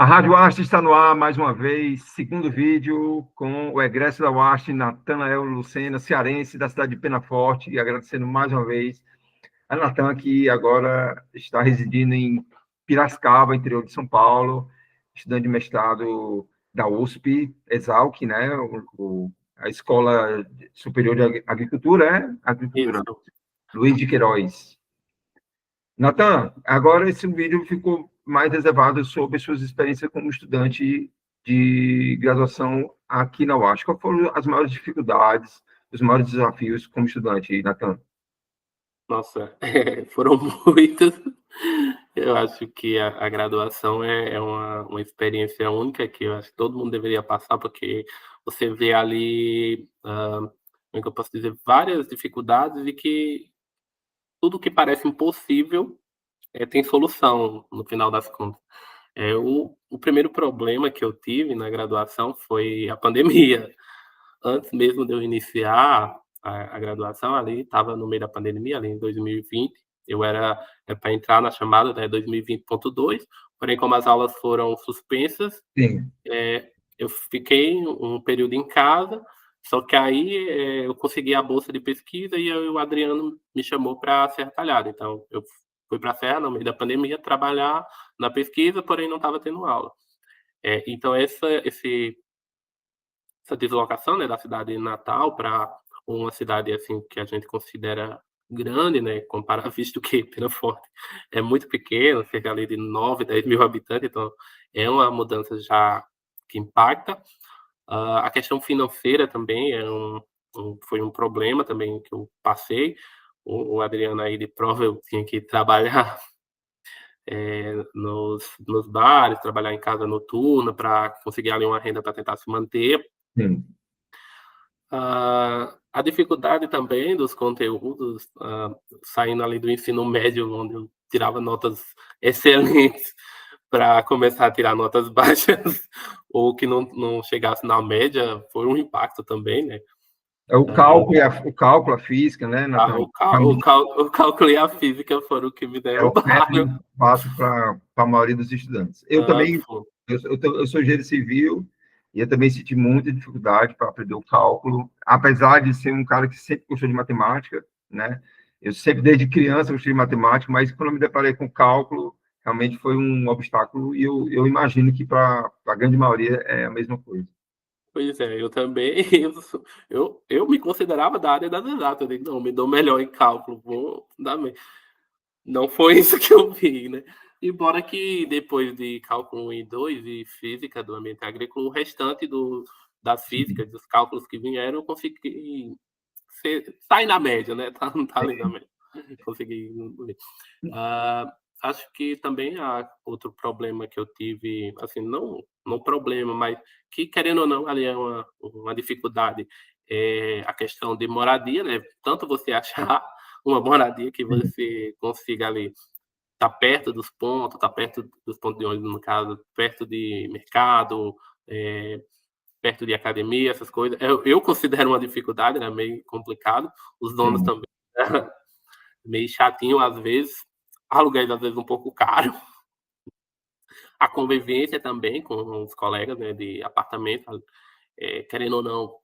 A Rádio Arte está no ar mais uma vez, segundo vídeo com o egresso da UAST, Natanael Lucena, cearense da cidade de Penaforte, e agradecendo mais uma vez a Natan, que agora está residindo em Piracicaba, interior de São Paulo, estudante de mestrado da USP, Exalc, né? A Escola Superior de Agricultura, Agricultura, Isso. Luiz de Queiroz. Natan, agora esse vídeo ficou mais reservado sobre suas experiências como estudante de graduação aqui na UASC. Quais foram as maiores dificuldades, os maiores desafios como estudante, Natan? Nossa, foram muitas. Eu acho que a graduação é uma experiência única que eu acho que todo mundo deveria passar, porque você vê ali, como é que eu posso dizer, várias dificuldades e que tudo que parece impossível, tem solução no final das contas. O primeiro problema que eu tive na graduação foi a pandemia. Antes mesmo de eu iniciar a graduação ali, estava no meio da pandemia, ali em 2020, eu era para entrar na chamada, né, 2020.2, porém como as aulas foram suspensas, Sim. eu fiquei um período em casa, só que aí, eu consegui a bolsa de pesquisa e o Adriano me chamou para Serra Talhada, então eu fui para a Serra no meio da pandemia trabalhar na pesquisa, porém não estava tendo aula. Então essa deslocação, né, da cidade natal para uma cidade, assim, que a gente considera grande, né, compara visto que Penaforte é muito pequeno, cerca ali de 9, 10 mil habitantes, então é uma mudança já que impacta. A questão financeira também foi um problema também que eu passei. O Adriano aí de prova, eu tinha que trabalhar, nos bares, trabalhar em casa noturna para conseguir ali uma renda para tentar se manter. Sim. A dificuldade também dos conteúdos, saindo ali do ensino médio, onde eu tirava notas excelentes, para começar a tirar notas baixas, ou que não chegasse na média, foi um impacto também, né. É o cálculo, a física, né, Ah, Natan? o cálculo e a física foram o que me É o derrubaram. método fácil para a maioria dos estudantes. Eu Ah, também, fo eu sou engenheiro civil e eu também senti muita dificuldade para aprender o cálculo, apesar de ser um cara que sempre gostou de matemática, né? Eu sempre, desde criança, gostei de matemática, mas quando eu me deparei com cálculo, realmente foi um obstáculo e eu imagino que para a grande maioria é a mesma coisa. Pois é, eu também, eu me considerava da área das exatas, eu digo: "Não, me dou melhor em cálculo, vou dar me". Não foi isso que eu vi, né. Embora que depois de cálculo 1 e 2 e física do ambiente agrícola, o restante das Sim, físicas, dos cálculos que vieram, eu consegui sair na média, né, tá ali na média. Consegui incluir. Acho que também há outro problema que eu tive, assim, não problema, mas que querendo ou não ali é uma dificuldade, a questão de moradia, né, tanto você achar uma moradia que sim, você consiga ali tá perto dos pontos, tá perto dos pontos de ônibus, no caso, perto de mercado, eh, perto de academia, essas coisas. Eu considero uma dificuldade, né, meio complicado. Os donos sim, também, meio chatinho às vezes, aluguéis às vezes um pouco caro. A convivência também com os colegas, né, de apartamento, querendo ou não,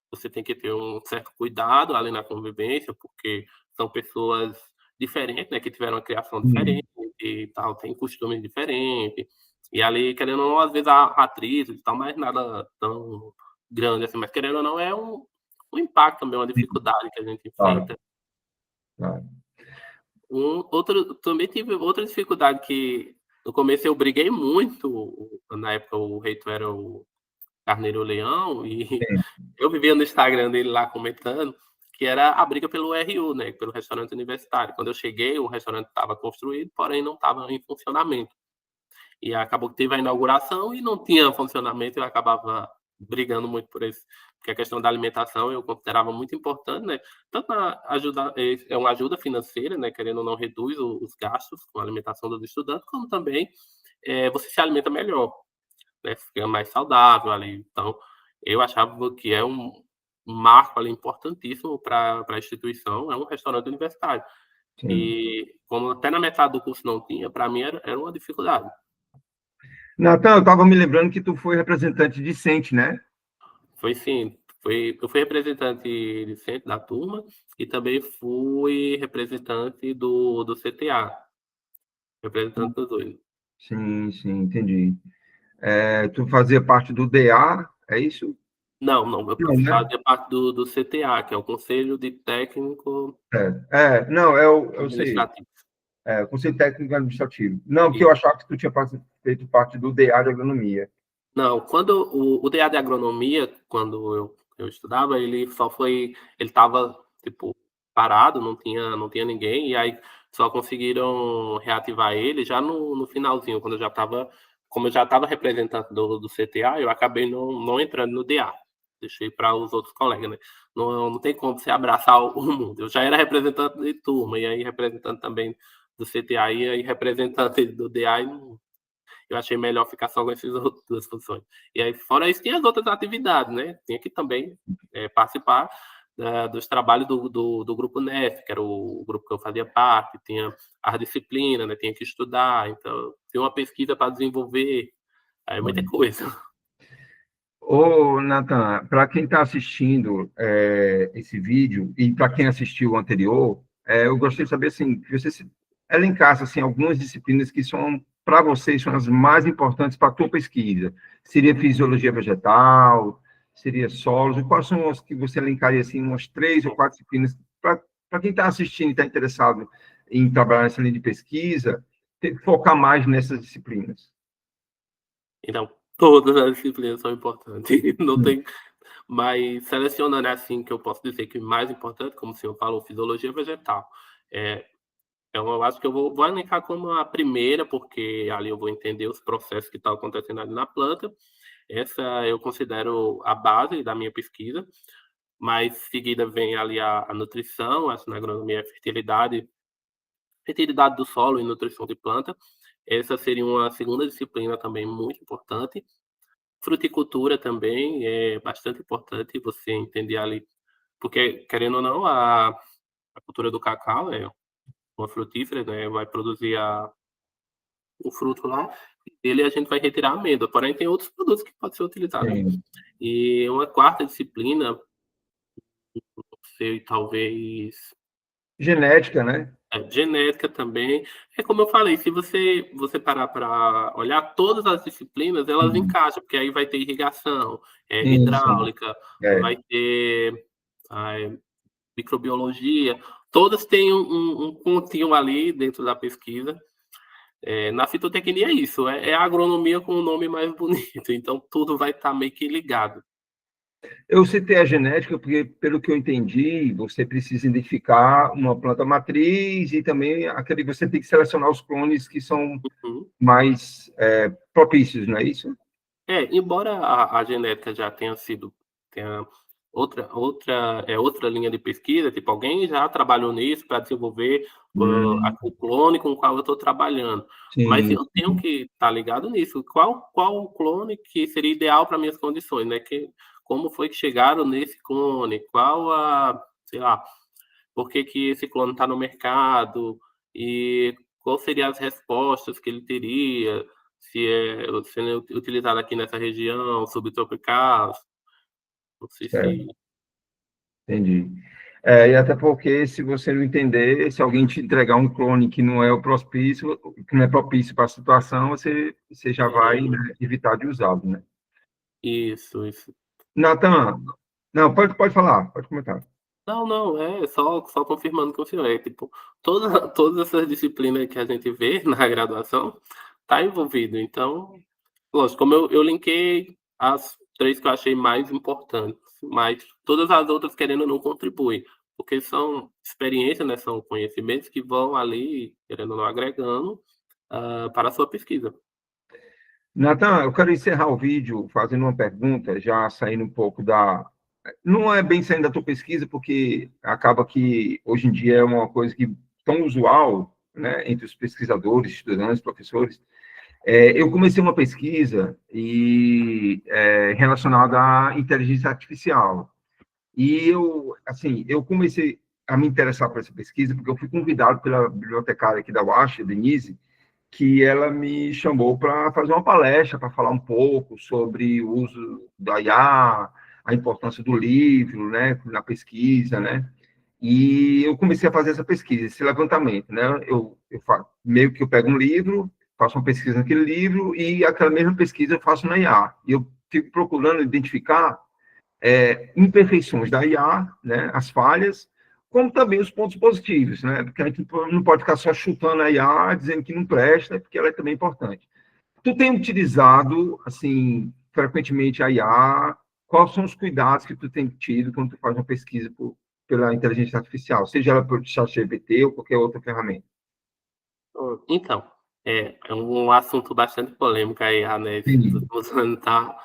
você tem que ter um certo cuidado ali na convivência, porque são pessoas diferentes, né, que tiveram uma criação diferente sim, e tal, têm costumes diferentes. E ali, querendo ou não, às vezes há atritos e tal, mas nada tão grande assim, mas querendo ou não, é um impacto também, uma sim, dificuldade que a gente claro, enfrenta. claro. Também tive outra dificuldade que no começo eu briguei muito, na época o reitor era o Carneiro Leão, e Sim, eu vivia no Instagram dele lá comentando, que era a briga pelo RU, né, pelo restaurante universitário. Quando eu cheguei, o restaurante estava construído, porém não estava em funcionamento. E acabou que teve a inauguração e não tinha funcionamento, eu acabava brigando muito por isso, porque a questão da alimentação eu considerava muito importante, né, tanto na ajuda é uma ajuda financeira, né, querendo ou não reduz os gastos com a alimentação dos estudantes, como também, você se alimenta melhor, né, fica mais saudável ali. Então, eu achava que é um marco ali importantíssimo para a instituição, é um restaurante universitário. sim. E como até na metade do curso não tinha, para mim era uma dificuldade. Natan, eu estava me lembrando que tu foi representante discente, né? Foi sim, eu fui representante discente da turma e também fui representante do CTA, representante dos dois. Sim, sim, entendi. Tu fazia parte do DA, é isso? Não, não, eu Não, né? fazia parte do CTA, que é o Conselho de Técnico Não, eu sei. Administrativo. Conselho Técnico Administrativo. Não, porque eu Isso. achava que tu tinha feito parte do DA de Agronomia. Não, quando o DA de agronomia, quando eu estudava, ele estava, tipo, parado, não tinha ninguém, e aí só conseguiram reativar ele já no finalzinho, quando como eu já estava representante do CTA, eu acabei não entrando no DA. Deixei para os outros colegas, né? Não tem como você abraçar o mundo. Eu já era representante de turma, e aí representante também do CTA, e aí representante do DA, e eu achei melhor ficar só com essas duas funções. E aí, fora isso, tinha as outras atividades, né? Tinha que também participar dos trabalhos do grupo NEF, que era o grupo que eu fazia parte, tinha as disciplinas, né? Tinha que estudar, então tinha uma pesquisa para desenvolver, aí muita coisa. Ô, Nathan, para quem está assistindo esse vídeo e para quem assistiu o anterior, eu gostaria de saber assim, que você elencasse assim, algumas disciplinas que são, para vocês, são as mais importantes para a tua pesquisa. Seria fisiologia vegetal, seria solos, e quais são as que você elencaria, assim, umas 3 ou 4 disciplinas, para quem está assistindo e está interessado em trabalhar nessa linha de pesquisa, focar mais nessas disciplinas? Então, todas as disciplinas são importantes, não Hum. tem. Mas selecionando assim, que eu posso dizer que o mais importante, como o senhor falou, fisiologia vegetal. É, Então, eu acho que eu vou elencar como a primeira, porque ali eu vou entender os processos que estão acontecendo ali na planta. Essa eu considero a base da minha pesquisa, mas em seguida vem ali a nutrição, acho na agronomia é fertilidade do solo e nutrição de planta. Essa seria uma segunda disciplina também muito importante. Fruticultura também é bastante importante você entender ali, porque, querendo ou não, a cultura do cacau é uma frutífera, né? Vai produzir o fruto lá, dele a gente vai retirar a amêndoa, porém tem outros produtos que podem ser utilizados, né? Sim. E uma quarta disciplina, sei, talvez Genética, né? genética também. É como eu falei, se você parar para olhar todas as disciplinas, elas Uhum. encaixam, porque aí vai ter irrigação, Sim, sim. hidráulica, É. vai ter ah, é, microbiologia, todas têm um pontinho ali dentro da pesquisa. Na fitotecnia é isso, é a agronomia com o nome mais bonito, então tudo vai estar meio que ligado. Eu citei a genética porque, pelo que eu entendi, você precisa identificar uma planta matriz e também aquele você tem que selecionar os clones que são Uhum. mais propícios, não é isso? Embora a genética já tenha outra linha de pesquisa, tipo, alguém já trabalhou nisso para desenvolver o clone com o qual eu estou trabalhando, mas Sim, eu tenho que estar ligado nisso, qual o clone que seria ideal para minhas condições, né, como foi que chegaram nesse clone, sei lá, por que que esse clone está no mercado e qual seriam as respostas que ele teria, se é utilizado aqui nessa região subtropical, não sei certo, se entendi. E até porque, se você não entender, se alguém te entregar um clone que não é o propício, que não é propício para a situação, você já vai, é, né, evitar de usá-lo, né? isso. Natan, não, pode falar, pode comentar. Não, não, é só confirmando com o senhor, tipo, todas essas disciplinas que a gente vê na graduação tá envolvido, então lógico, como eu linkei as 3 que eu achei mais importantes, mas todas as outras, querendo ou não, contribuem, porque são experiências, né, são conhecimentos que vão ali, querendo ou não, agregando, para a sua pesquisa. Natan, eu quero encerrar o vídeo fazendo uma pergunta, já saindo um pouco da. Não é bem saindo da tua pesquisa, porque acaba que hoje em dia é uma coisa que tão usual, né, entre os pesquisadores, estudantes, professores. Eu comecei uma pesquisa relacionada à inteligência artificial. E eu comecei a me interessar por essa pesquisa porque eu fui convidado pela bibliotecária aqui da UASH, Denise, que ela me chamou para fazer uma palestra, para falar um pouco sobre o uso da IA, a importância do livro, né, na pesquisa, né? E eu comecei a fazer essa pesquisa, esse levantamento, né? Meio que eu pego um livro, faço uma pesquisa naquele livro e aquela mesma pesquisa eu faço na IA. E eu fico procurando identificar imperfeições da IA, né, as falhas, como também os pontos positivos, né? Porque a gente não pode ficar só chutando a IA, dizendo que não presta, porque ela é também importante. Tu tem utilizado, assim, frequentemente a IA? Quais são os cuidados que tu tem tido quando tu faz uma pesquisa pela inteligência artificial, seja ela por ChatGPT ou qualquer outra ferramenta? Então, é um assunto bastante polêmico aí, né? Esses Sim, últimos anos tá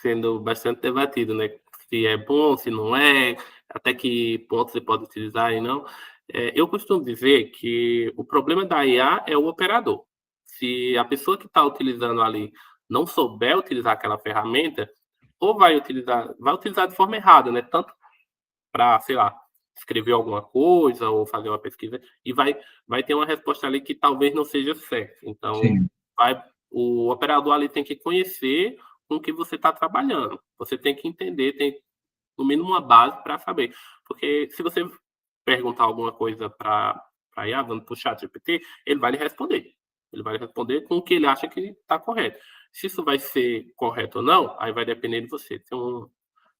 sendo bastante debatido, né? Se é bom, se não é, até que ponto você pode utilizar e não. Eu costumo dizer que o problema da IA é o operador. Se a pessoa que está utilizando ali não souber utilizar aquela ferramenta, ou vai utilizar de forma errada, né? Tanto para, sei lá, escrever alguma coisa ou fazer uma pesquisa e vai ter uma resposta ali que talvez não seja certa. Então, sim, o operador ali tem que conhecer com o que você está trabalhando. Você tem que entender, tem no mínimo uma base para saber. Porque se você perguntar alguma coisa para IA, para o chat GPT, ele vai lhe responder. Ele vai lhe responder com o que ele acha que está correto. Se isso vai ser correto ou não, aí vai depender de você.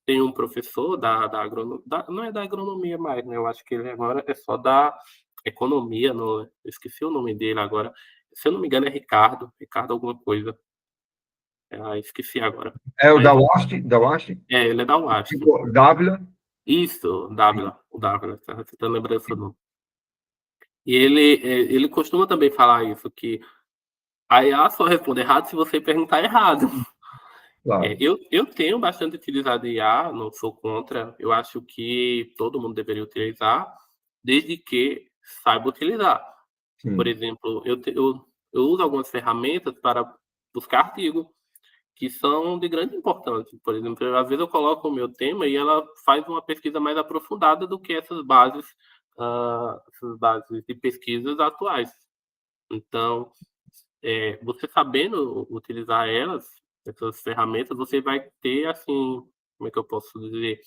Tem um professor da agronomia, não é da agronomia mais, né? Eu acho que ele agora é só da economia, não, eu esqueci o nome dele agora. Se eu não me engano, é Ricardo alguma coisa. Esqueci agora. é o Mas Da Wast, ele é da UASP. Dávila. Isso, o Dávila, você tá lembrando seu nome. E ele costuma também falar isso, que a IA só responde errado se você perguntar errado. Claro, Eu tenho bastante utilizado IA, não sou contra. Eu acho que todo mundo deveria utilizar, desde que saiba utilizar. Por sim. exemplo, eu uso algumas ferramentas para buscar artigos que são de grande importância. Por exemplo, às vezes eu coloco o meu tema e ela faz uma pesquisa mais aprofundada do que essas bases de pesquisas atuais. Então, você sabendo utilizar essas ferramentas, você vai ter, assim, como é que eu posso dizer?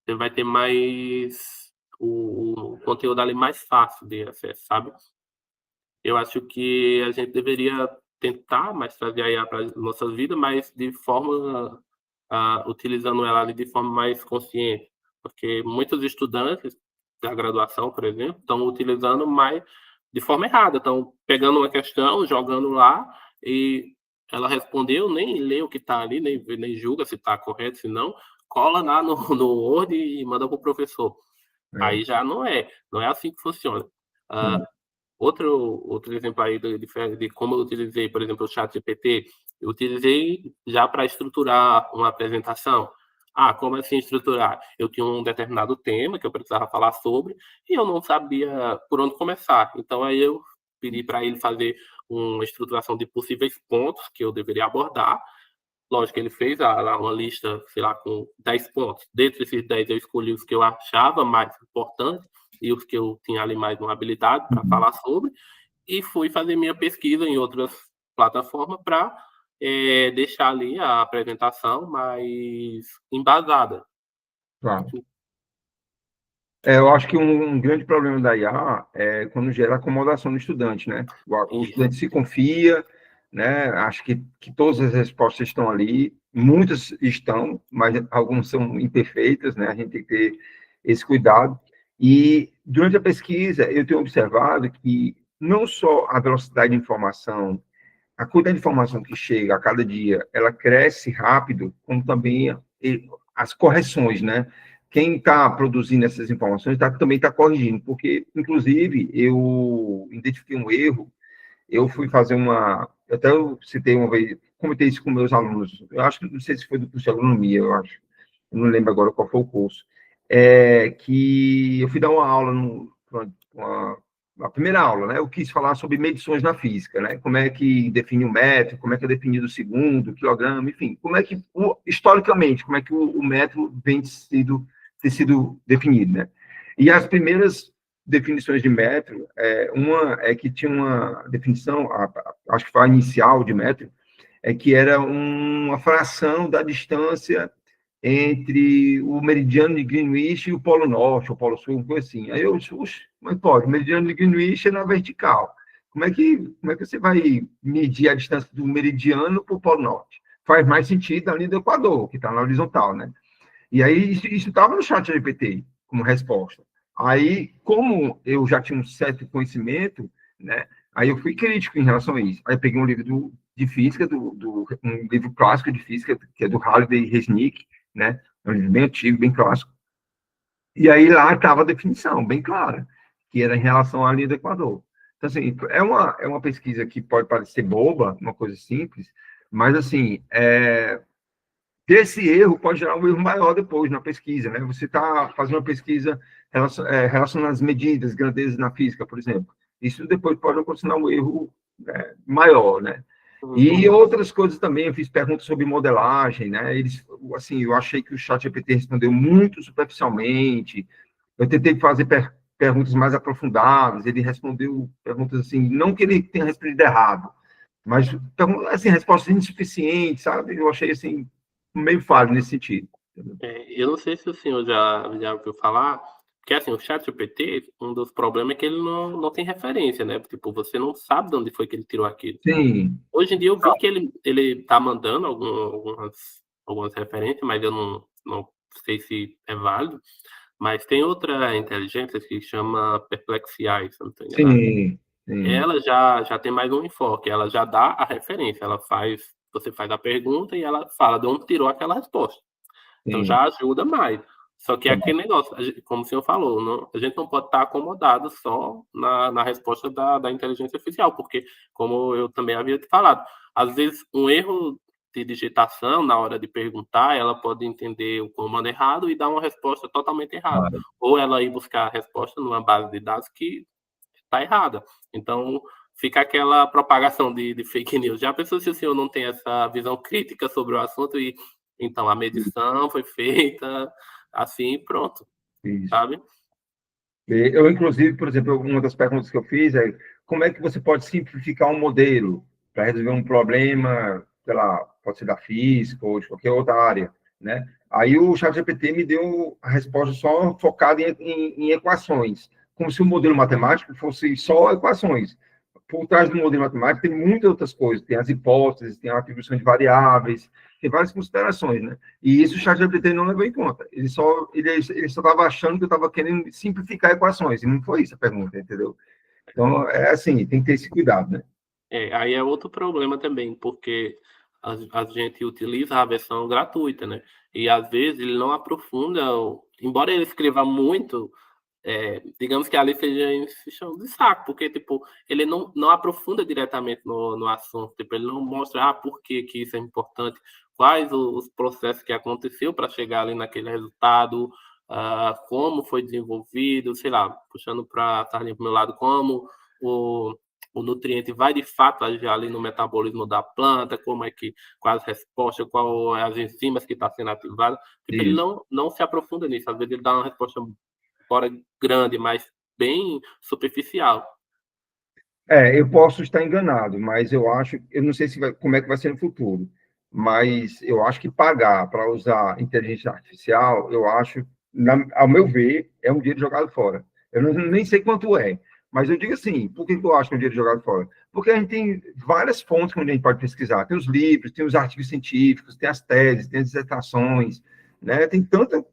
Você vai ter mais o conteúdo ali mais fácil de acesso, sabe? Eu acho que a gente deveria tentar mais trazer a IA para nossas vidas, mas de forma, utilizando ela ali de forma mais consciente, porque muitos estudantes da graduação, por exemplo, estão utilizando mais de forma errada, estão pegando uma questão, jogando lá e ela respondeu, nem lê o que está ali, nem julga se está correto, se não, cola lá no Word e manda para o professor. É, Aí já não é assim que funciona. Ah, sim. outro exemplo aí de como eu utilizei, por exemplo, o ChatGPT, eu utilizei já para estruturar uma apresentação. Como assim estruturar? Eu tinha um determinado tema que eu precisava falar sobre e eu não sabia por onde começar. Então aí eu pedi para ele fazer uma estruturação de possíveis pontos que eu deveria abordar. Lógico, ele fez lá uma lista, sei lá, com 10 pontos. Dentre esses 10, eu escolhi os que eu achava mais importantes e os que eu tinha ali mais uma habilidade para Uhum. falar sobre, e fui fazer minha pesquisa em outras plataformas para deixar ali a apresentação mais embasada. Claro. Eu acho que um grande problema da IA é quando gera acomodação no estudante, né? O Isso. estudante se confia, né? Acho que todas as respostas estão ali, muitas estão, mas algumas são imperfeitas, né? A gente tem que ter esse cuidado. E durante a pesquisa, eu tenho observado que não só a velocidade de informação, a quantidade de informação que chega a cada dia, ela cresce rápido, como também as correções, né? Quem está produzindo essas informações também está corrigindo, porque, inclusive, eu identifiquei um erro, eu fui fazer até eu citei uma vez, comentei isso com meus alunos, eu acho que, não sei se foi do curso de agronomia, eu acho, eu não lembro agora qual foi o curso, que eu fui dar uma aula, a primeira aula, né, eu quis falar sobre medições na física, né, como é que define o metro, como é que é definido o segundo, o quilograma, enfim, como é que, historicamente, como é que o metro ter sido definido, né. E as primeiras definições de metro. Uma é que tinha uma definição, acho que foi a inicial de metro, é que era uma fração da distância entre o meridiano de Greenwich e o Polo Norte, ou Polo Sul, uma coisa assim. Aí eu disse, mas pode, o meridiano de Greenwich é na vertical. Como é que você vai medir a distância do meridiano para o Polo Norte? Faz mais sentido ali do Equador, que está na horizontal, né? E aí isso estava no chat GPT como resposta. Aí, como eu já tinha um certo conhecimento, né? Aí eu fui crítico em relação a isso. Aí eu peguei um livro de física, um livro clássico de física, que é do Halliday e Resnick, né? É um livro bem antigo, bem clássico. E aí lá estava a definição, bem clara, que era em relação à linha do Equador. Então, assim, é uma pesquisa que pode parecer boba, uma coisa simples, mas, assim, esse erro pode gerar um erro maior depois na pesquisa, né? Você está fazendo uma pesquisa relacionando as medidas, grandezas na física, por exemplo. Isso depois pode ocasionar um erro maior, né? E outras coisas também, eu fiz perguntas sobre modelagem, né? Assim, eu achei que o chat GPT respondeu muito superficialmente. Eu tentei fazer perguntas mais aprofundadas, ele respondeu perguntas assim, não que ele tenha respondido errado, mas, então, assim, respostas insuficientes, sabe? Eu achei, assim, meio falho nesse sentido. Eu não sei se o senhor já ouviu falar, que assim, o ChatGPT, um dos problemas é que ele não tem referência, né? Tipo, você não sabe de onde foi que ele tirou aquilo. Sim, Hoje em dia eu vi que ele tá mandando algumas referências, mas eu não sei se é válido. Mas tem outra inteligência que chama Perplexity AI, se eu não estou enganado. sim, sim, Ela já tem mais um enfoque, ela já dá a referência, você faz a pergunta e ela fala de onde tirou aquela resposta. Então sim. já ajuda mais. Só que é aquele negócio, como o senhor falou, a gente não pode estar acomodado só na resposta da inteligência artificial, porque, como eu também havia te falado, às vezes um erro de digitação na hora de perguntar, ela pode entender o comando errado e dar uma resposta totalmente errada. Claro. Ou ela ir buscar a resposta numa base de dados que está errada. Então, fica aquela propagação de fake news. Já pensou se o senhor não tem essa visão crítica sobre o assunto e então a medição foi feita assim, pronto, Isso. sabe? Eu, inclusive, por exemplo, uma das perguntas que eu fiz é como é que você pode simplificar um modelo para resolver um problema, sei lá, pode ser da física ou de qualquer outra área, né? Aí o ChatGPT me deu a resposta só focada em equações, como se o modelo matemático fosse só equações. Por trás do modelo matemático tem muitas outras coisas, tem as hipóteses, tem a atribuição de variáveis, tem várias considerações, né? E isso o ChatGPT não levou em conta. Ele só estava achando que eu estava querendo simplificar equações, e não foi isso a pergunta, entendeu? Então, é assim, tem que ter esse cuidado, né? Aí é outro problema também, porque a gente utiliza a versão gratuita, né? E às vezes ele não aprofunda, embora ele escreva muito, digamos que ali seja encheção de saco, porque, tipo, ele não aprofunda diretamente no assunto, tipo, ele não mostra, por que isso é importante, quais os processos que aconteceu para chegar ali naquele resultado, como foi desenvolvido, sei lá, puxando para a sardinha para o meu lado, como o, o nutriente vai de fato agir ali no metabolismo da planta, quais as respostas, quais as enzimas que está sendo ativada, tipo, ele Isso. não se aprofunda nisso, às vezes ele dá uma resposta fora grande, mas bem superficial. Eu posso estar enganado, mas eu não sei como é que vai ser no futuro, mas eu acho que pagar para usar inteligência artificial, eu acho, ao meu ver, é um dinheiro jogado fora. Eu nem sei quanto é, mas eu digo assim, por que eu acho que é um dinheiro jogado fora? Porque a gente tem várias fontes onde a gente pode pesquisar. Tem os livros, tem os artigos científicos, tem as teses, tem as dissertações, né? Tem tanta...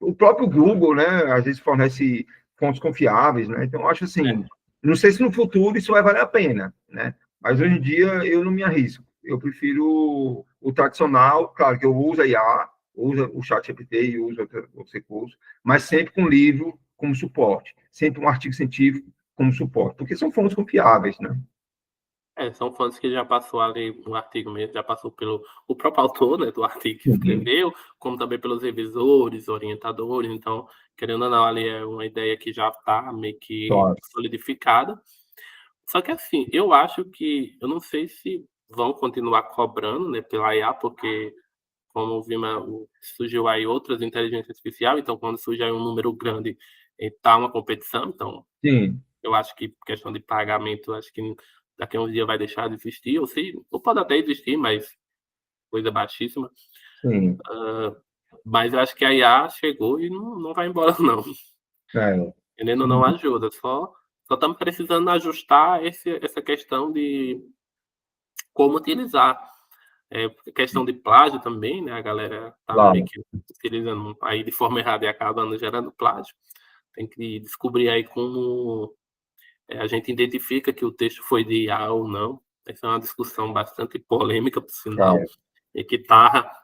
O próprio Google, né, às vezes fornece fontes confiáveis, né? Então, eu acho assim, não sei se no futuro isso vai valer a pena, né? Mas hoje em dia eu não me arrisco. Eu prefiro o tradicional, claro que eu uso a IA, uso o chat GPT e uso outros recursos, mas sempre com livro como suporte, sempre um artigo científico como suporte, porque são fontes confiáveis, né? São fontes que já passou ali no artigo mesmo, já passou pelo o próprio autor, né, do artigo que Uhum. escreveu, como também pelos revisores, orientadores, então, querendo ou não, ali é uma ideia que já está meio que Claro. solidificada. Só que assim, eu não sei se vão continuar cobrando, né, pela IA, porque como vimos, surgiu aí outras inteligências artificiais, então quando surge aí um número grande, está uma competição, então Sim, eu acho que questão de pagamento, acho que daqui a uns dias vai deixar de existir, ou pode até existir, mas coisa baixíssima. sim. Mas eu acho que a IA chegou e não vai embora não. É. Querendo ou não ajuda, só estamos precisando ajustar essa questão de como utilizar. Questão de plágio também, né, a galera tá meio Claro, que utilizando aí de forma errada e acabando gerando plágio. Tem que descobrir aí como, a gente identifica que o texto foi de IA ou não. Essa é uma discussão bastante polêmica, por sinal, é, e que tá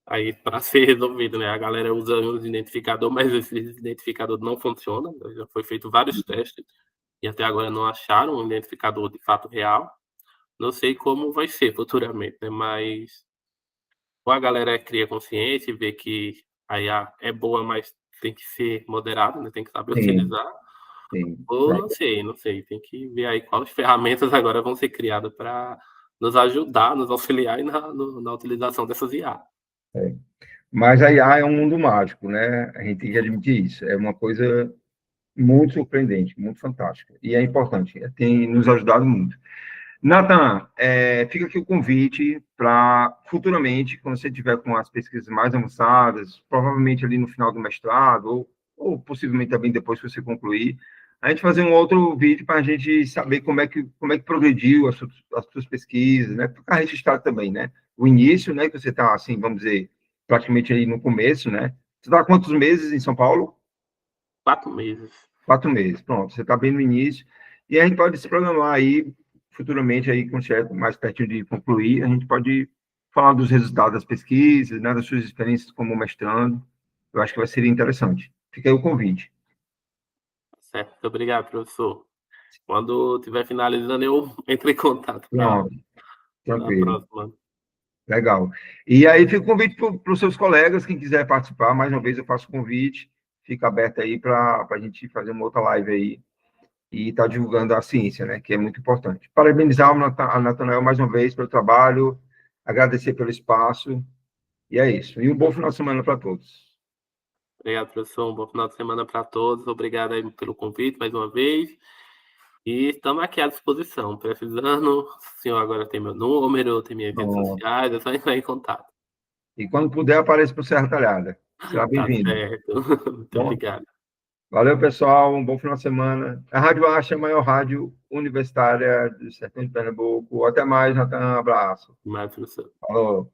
aí para ser resolvido, né. A galera usa uns identificador, mas esse identificador não funciona, já foi feito vários testes e até agora não acharam um identificador de fato real. Não sei como vai ser futuramente, né, mas ou a galera cria consciência e vê que a IA é boa, mas tem que ser moderada, né, tem que saber sim, utilizar, sim. ou não sei, tem que ver aí quais ferramentas agora vão ser criadas para nos ajudar, nos auxiliar aí na utilização dessas IA. É. Mas a IA é um mundo mágico, né? A gente tem que admitir isso. É uma coisa muito surpreendente, muito fantástica. E é importante, tem nos ajudado muito. Nathan, fica aqui o convite para futuramente, quando você tiver com as pesquisas mais avançadas, provavelmente ali no final do mestrado, ou possivelmente também depois que você concluir, a gente fazer um outro vídeo para a gente saber como é que progrediu as suas pesquisas, né? Ficar registrado também, né? O início, né? Que você está, assim, vamos dizer, praticamente aí no começo, né? Você está há quantos meses em São Paulo? 4 meses. 4 meses, pronto, você está bem no início, e a gente pode se programar aí, futuramente, aí, quando estiver mais pertinho de concluir, a gente pode falar dos resultados das pesquisas, né, das suas experiências como mestrando, eu acho que vai ser interessante. Fica aí o convite. Certo, muito obrigado, professor. Quando estiver finalizando, eu entro em contato para Pronto, a tranquilo, próxima. legal. E aí fica o convite para os seus colegas, quem quiser participar, mais uma vez eu faço o convite, fica aberto aí para a gente fazer uma outra live aí, e está divulgando a ciência, né, que é muito importante. Parabenizar a Natanael mais uma vez pelo trabalho, agradecer pelo espaço, e é isso. E um bom final de semana para todos. Obrigado, professor. Um bom final de semana para todos. Obrigado aí pelo convite mais uma vez. E estamos aqui à disposição. Precisando, o senhor agora tem meu número, tem minhas redes Pronto. sociais, é só entrar em contato. E quando puder, apareça para o Serra Talhada. Será Tá bem-vindo. certo. Muito Bom, obrigado. valeu, pessoal. Um bom final de semana. A Rádio Acha é a maior rádio universitária do Sertão de Pernambuco. Até mais, Natan. Um abraço. Mais, professor. Falou.